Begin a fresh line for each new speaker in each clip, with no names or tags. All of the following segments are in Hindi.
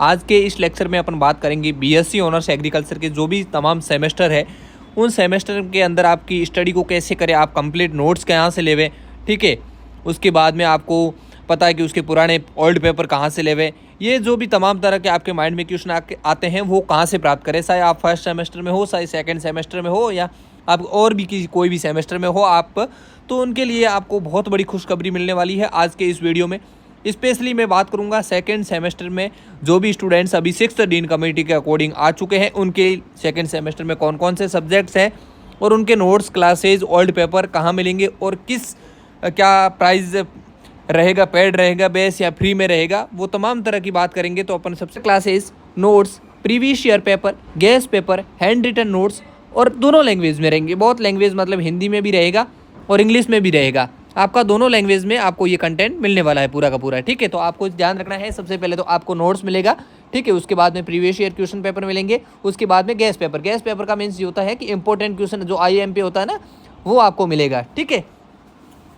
आज के इस लेक्चर में अपन बात करेंगे बीएससी ऑनर्स एग्रीकल्चर के जो भी तमाम सेमेस्टर है, उन सेमेस्टर के अंदर आपकी स्टडी को कैसे करें, आप कंप्लीट नोट्स कहाँ से लेवें, ठीक है। उसके बाद में आपको पता है कि उसके पुराने ओल्ड पेपर कहाँ से लेवें, ये जो भी तमाम तरह के आपके माइंड में क्वेश्चन आते हैं वो कहाँ से प्राप्त करें, चाहे आप फर्स्ट सेमेस्टर में हो, चाहे सेकंड सेमेस्टर में हो, या आप और भी कोई भी सेमेस्टर में हो आप, तो उनके लिए आपको बहुत बड़ी खुशखबरी मिलने वाली है आज के इस वीडियो में। स्पेशली मैं बात करूंगा सेकंड सेमेस्टर में जो भी स्टूडेंट्स अभी 6th डीन कमेटी के अकॉर्डिंग आ चुके हैं, उनके सेकंड सेमेस्टर में कौन कौन से सब्जेक्ट्स हैं और उनके नोट्स, क्लासेज, ओल्ड पेपर कहाँ मिलेंगे और क्या प्राइस रहेगा, पेड रहेगा, बेस या फ्री में रहेगा, वो तमाम तरह की बात करेंगे। तो अपन सबसे classes, notes, previous year paper, guess paper, handwritten notes और दोनों लैंग्वेज में रहेंगे। बहुत लैंग्वेज मतलब हिंदी में भी रहेगा और इंग्लिश में भी रहेगा। आपका दोनों लैंग्वेज में आपको ये कंटेंट मिलने वाला है पूरा का पूरा, ठीक है। तो आपको ध्यान रखना है, सबसे पहले तो आपको नोट्स मिलेगा, ठीक है। उसके बाद में प्रीवियस ईयर क्वेश्चन पेपर मिलेंगे। उसके बाद में गेस्ट पेपर। गेस्ट पेपर का मीन्स ये होता है कि इंपॉर्टेंट क्वेश्चन जो IIMP होता है ना, वो आपको मिलेगा, ठीक है।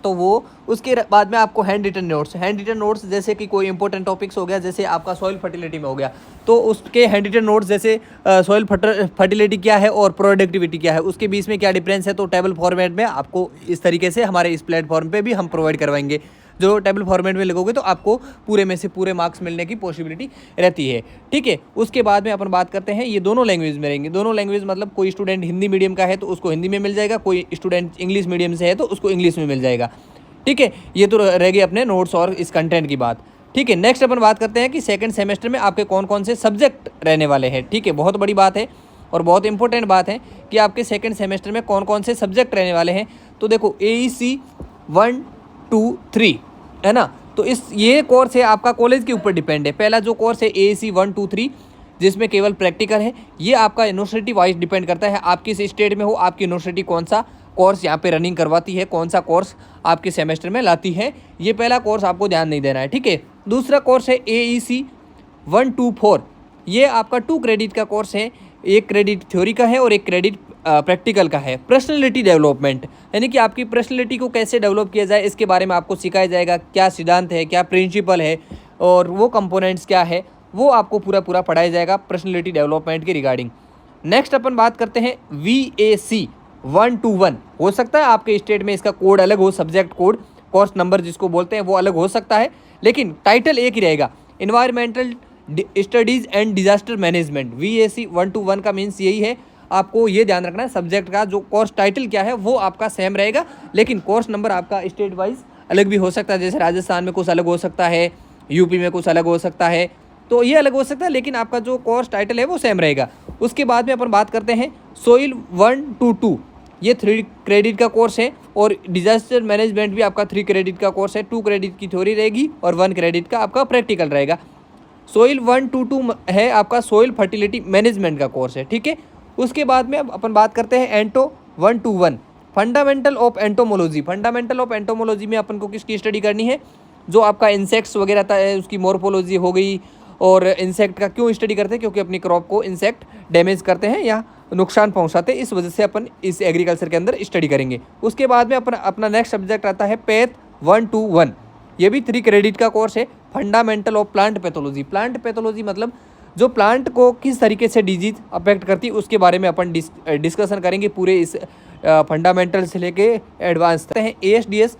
तो वो उसके बाद में आपको handwritten notes. Handwritten notes जैसे कि कोई इंपॉर्टेंट टॉपिक्स हो गया, जैसे आपका सॉइल फर्टिलिटी में हो गया, तो उसके हैंड रिटन नोट्स जैसे सॉइल फर्टिलिटी क्या है और प्रोडक्टिविटी क्या है, उसके बीच में क्या डिफरेंस है, तो टेबल फॉर्मेट में आपको इस तरीके से हमारे इस प्लेटफॉर्म पे भी हम प्रोवाइड करवाएंगे। जो टेबल फॉर्मेट में लगोगे तो आपको पूरे में से पूरे मार्क्स मिलने की पॉसिबिलिटी रहती है, ठीक है। उसके बाद में अपन बात करते हैं, ये दोनों लैंग्वेज में रहेंगे। दोनों लैंग्वेज मतलब कोई स्टूडेंट हिंदी मीडियम का है तो उसको हिंदी में मिल जाएगा, कोई स्टूडेंट इंग्लिश मीडियम से है तो उसको इंग्लिश में मिल जाएगा, ठीक है। ये तो रह गए अपने नोट्स और इस कंटेंट की बात, ठीक है। नेक्स्ट अपन बात करते हैं कि सेकंड सेमेस्टर में आपके कौन कौन से सब्जेक्ट रहने वाले हैं, ठीक है। बहुत बड़ी बात है और बहुत इंपॉर्टेंट बात है कि आपके सेकंड सेमेस्टर में कौन कौन से सब्जेक्ट रहने वाले हैं। तो देखो AEC 1, 2, 3 है ना, तो ये कोर्स है आपका कॉलेज के ऊपर डिपेंड है। पहला जो कोर्स है AEC 1, 2, 3 जिसमें केवल प्रैक्टिकल है, ये आपका यूनिवर्सिटी वाइज डिपेंड करता है। आप किस स्टेट में हो, आपकी यूनिवर्सिटी कौन सा कोर्स यहाँ पे रनिंग करवाती है, कौन सा कोर्स आपके सेमेस्टर में लाती है, ये पहला कोर्स आपको ध्यान नहीं देना है, ठीक है। दूसरा कोर्स है AEC 1, 2, 4, ये आपका 2 क्रेडिट का कोर्स है। 1 क्रेडिट थ्योरी का है और 1 क्रेडिट प्रैक्टिकल का है। पर्सनैलिटी डेवलपमेंट, यानी कि आपकी पर्सनैलिटी को कैसे डेवलप किया जाए इसके बारे में आपको सिखाया जाएगा। क्या सिद्धांत है, क्या प्रिंसिपल है और वो कंपोनेंट्स क्या है, वो आपको पूरा पढ़ाया जाएगा पर्सनैलिटी डेवलपमेंट के रिगार्डिंग। नेक्स्ट अपन बात करते हैं VAC 1 to 1। हो सकता है आपके स्टेट में इसका कोड अलग हो, सब्जेक्ट कोड, कोर्स नंबर जिसको बोलते हैं वो अलग हो सकता है, लेकिन टाइटल एक ही रहेगा, environmental studies and disaster management. VAC 1 to 1 का मीन्स यही है। आपको ये ध्यान रखना है सब्जेक्ट का जो कोर्स टाइटल क्या है वो आपका सेम रहेगा, लेकिन कोर्स नंबर आपका स्टेट वाइज अलग भी हो सकता है। जैसे राजस्थान में कुछ अलग हो सकता है, UP में कुछ अलग हो सकता है, तो ये अलग हो सकता है, लेकिन आपका जो कोर्स टाइटल है वो सेम रहेगा। उसके बाद में अपन बात करते हैं सोइल 1 to 2, ये 3 क्रेडिट का कोर्स है और डिजास्टर मैनेजमेंट भी आपका 3 क्रेडिट का कोर्स है। 2 क्रेडिट की थ्योरी रहेगी और 1 क्रेडिट का आपका प्रैक्टिकल रहेगा। सोइल 1 to 2 है आपका सोइल फर्टिलिटी मैनेजमेंट का कोर्स है, ठीक है। उसके बाद में अब अपन बात करते हैं एंटो 1 to 1, fundamental of entomology. Fundamental of entomology में अपन को किसकी स्टडी करनी है, जो आपका इंसेक्ट्स वगैरह है उसकी मॉर्फोलॉजी हो गई। और इंसेक्ट का क्यों स्टडी करते हैं, क्योंकि अपनी क्रॉप को इंसेक्ट डैमेज करते हैं या नुकसान पहुंचाते हैं, इस वजह से अपन इस एग्रीकल्चर के अंदर स्टडी करेंगे। उसके बाद में अपना नेक्स्ट सब्जेक्ट आता है पैथ 1 to 1, ये भी 3 क्रेडिट का कोर्स है, fundamental of plant pathology. Plant pathology मतलब जो प्लांट को किस तरीके से डिजीज अफेक्ट करती है उसके बारे में अपन डिस्कशन करेंगे पूरे इस फंडामेंटल से लेके एडवांस तक है। ASDS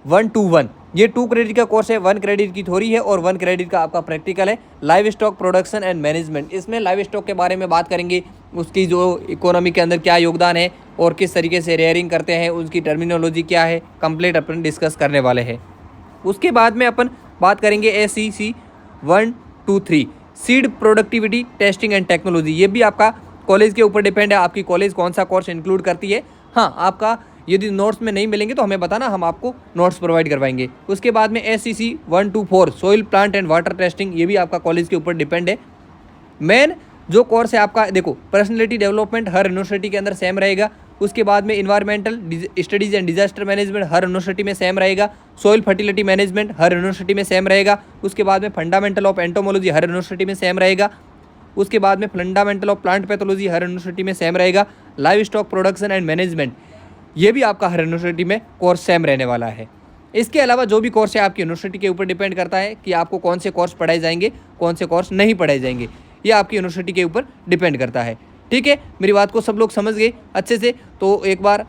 1 to 1, ये 2 क्रेडिट का कोर्स है, 1 क्रेडिट की थ्योरी है और 1 क्रेडिट का आपका प्रैक्टिकल है। Live stock production and management, इसमें लाइव स्टॉक के बारे में बात करेंगे, उसकी जो इकोनॉमी के अंदर क्या योगदान है और किस तरीके से रेयरिंग करते हैं, उसकी टर्मिनोलॉजी क्या है, कंप्लीट अपन डिस्कस करने वाले हैं। उसके बाद में अपन बात करेंगे SEC 1 to 3, seed productivity testing and technology. ये भी आपका कॉलेज के ऊपर डिपेंड है, आपकी कॉलेज कौन सा कोर्स इंक्लूड करती है। हाँ, आपका यदि नोट्स में नहीं मिलेंगे तो हमें बताना, हम आपको नोट्स प्रोवाइड करवाएंगे। उसके बाद में SEC 1 to 4, soil plant and water testing, ये भी आपका कॉलेज के ऊपर डिपेंड है। मेन जो कोर्स है आपका, देखो पर्सनैलिटी डेवलपमेंट हर यूनिवर्सिटी के अंदर सेम रहेगा। उसके बाद में environmental studies and disaster management her university में सेम रहेगा। सॉइल फर्टिलिटी मैनेजमेंट हर यूनिवर्सिटी में सेम रहेगा। उसके बाद में fundamental of entomology her university में सेम रहेगा। उसके बाद में fundamental of plant pathology her university में सेम रहेगा। Live stock production and management ये भी आपका हर यूनिवर्सिटी में कोर्स सेम रहने वाला है। इसके अलावा जो भी कोर्स है आपकी यूनिवर्सिटी के ऊपर डिपेंड करता है कि आपको कौन से कोर्स पढ़ाए जाएंगे, कौन से कोर्स नहीं पढ़ाए जाएंगे, ये आपकी यूनिवर्सिटी के ऊपर डिपेंड करता है। ठीक है, मेरी बात को सब लोग समझ गए अच्छे से? तो एक बार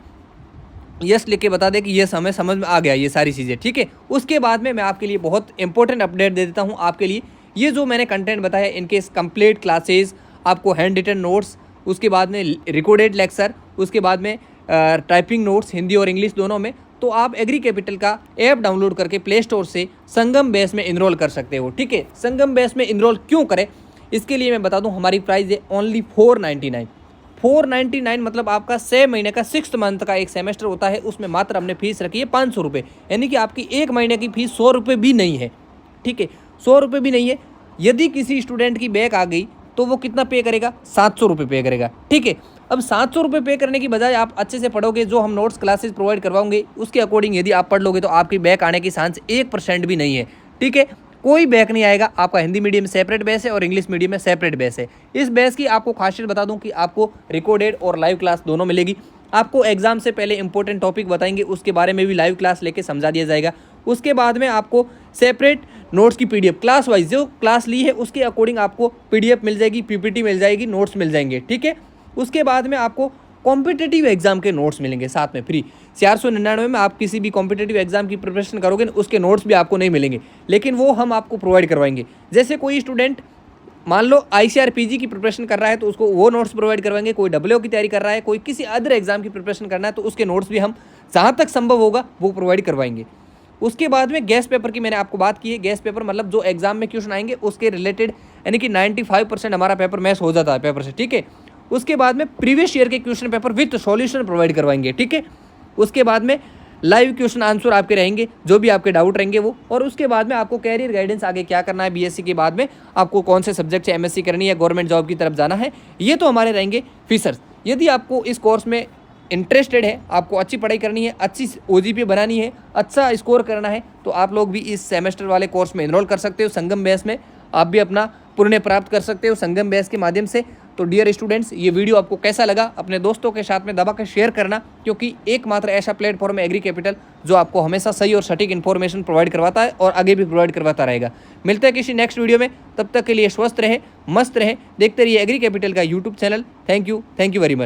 यस लिख के बता दें कि ये हमें समझ में आ गया ये सारी चीज़ें। ठीक है, उसके बाद में मैं आपके लिए बहुत इंपॉर्टेंट अपडेट दे देता हूँ आपके लिए। ये जो मैंने कंटेंट बताया, इनके कंप्लीट क्लासेस, आपको हैंड रिटन नोट्स, उसके बाद में रिकॉर्डेड लेक्चर, उसके बाद में टाइपिंग नोट्स हिंदी और इंग्लिश दोनों में, तो आप एग्री कैपिटल का ऐप डाउनलोड करके प्ले स्टोर से संगम बैच में इनरोल कर सकते हो। ठीक है, संगम बैच में इनरोल क्यों करें इसके लिए मैं बता दूं, हमारी प्राइस है ओनली 499। 499 मतलब आपका 6 महीने का 6th मंथ का एक सेमेस्टर होता है, उसमें मात्र हमने फीस रखी है 500 रुपये, यानी कि आपकी 1 महीने की फीस 100 रुपये भी नहीं है। ठीक है, 100 रुपये भी नहीं है। यदि किसी स्टूडेंट की बैक आ गई तो वो कितना पे करेगा? 700 रुपये पे करेगा। ठीक है, अब 700 रुपये पे करने की बजाय आप अच्छे से पढ़ोगे, जो हम नोट्स क्लासेस प्रोवाइड करवाओगे उसके अकॉर्डिंग यदि आप पढ़ लोगे तो आपकी बैक आने की चांस 1% भी नहीं है। ठीक है, कोई बैक नहीं आएगा। आपका हिंदी मीडियम सेपरेट बैच है और इंग्लिश मीडियम में सेपरेट बैच है। इस बैच की आपको खासियत बता दूं कि आपको रिकॉर्डेड और लाइव क्लास दोनों मिलेगी। आपको एग्जाम से पहले इंपॉर्टेंट टॉपिक बताएंगे, उसके बारे में भी लाइव क्लास लेके समझा दिया जाएगा। उसके बाद में आपको सेपरेट नोट्स की पीडीएफ क्लास वाइज जो क्लास ली है उसके अकॉर्डिंग आपको पीडीएफ मिल जाएगी, पीपीटी मिल जाएगी, नोट्स मिल जाएंगे। ठीक है, उसके बाद में आपको कॉम्पिटिटिव एग्जाम के नोट्स मिलेंगे साथ में फ्री। 499 में आप किसी भी कॉम्पिटिटिव एग्जाम की प्रिपरेशन करोगे उसके नोट्स भी आपको नहीं मिलेंगे, लेकिन वो हम आपको प्रोवाइड करवाएंगे। जैसे कोई स्टूडेंट मान लो ICRPG की प्रिपरेशन कर रहा है तो उसको वो नोट्स प्रोवाइड करवाएंगे, कोई WO की तैयारी कर रहा है, कोई किसी अदर एग्जाम की प्रिपरेशन करना है तो उसके नोट्स भी हम जहाँ तक संभव होगा वो प्रोवाइड करवाएंगे। उसके बाद में गैस पेपर की मैंने आपको बात की है। गैस पेपर मतलब जो एग्जाम में क्वेश्चन आएंगे उसके रिलेटेड, यानी कि 95% हमारा पेपर मैच हो जाता है पेपर से। ठीक है, उसके बाद में प्रीवियस ईयर के question paper with solution provide करवाएंगे। ठीक है, उसके बाद में लाइव क्वेश्चन आंसर आपके रहेंगे, जो भी आपके डाउट रहेंगे वो। और उसके बाद में आपको कैरियर गाइडेंस, आगे क्या करना है BSc के बाद में, आपको कौन से सब्जेक्ट से MSc करनी है, गवर्नमेंट जॉब की तरफ जाना है, ये तो हमारे रहेंगे फीचर्स। यदि आपको इस कोर्स में इंटरेस्टेड है, आपको अच्छी पढ़ाई करनी है, अच्छी OGP बनानी है, अच्छा स्कोर करना है, तो आप लोग भी इस सेमेस्टर वाले कोर्स में इनरोल कर सकते हो। संगम बैच में आप भी अपना पुण्य प्राप्त कर सकते हो संगम बैच के माध्यम से। तो डियर स्टूडेंट्स, ये वीडियो आपको कैसा लगा अपने दोस्तों के साथ में दबा कर शेयर करना, क्योंकि एकमात्र ऐसा प्लेटफॉर्म है एग्री कैपिटल जो आपको हमेशा सही और सटीक इन्फॉर्मेशन प्रोवाइड करवाता है और आगे भी प्रोवाइड करवाता रहेगा। मिलते हैं किसी नेक्स्ट वीडियो में, तब तक के लिए स्वस्थ रहे, मस्त रहे, देखते रहिए एग्री कैपिटल का YouTube channel. Thank you very much.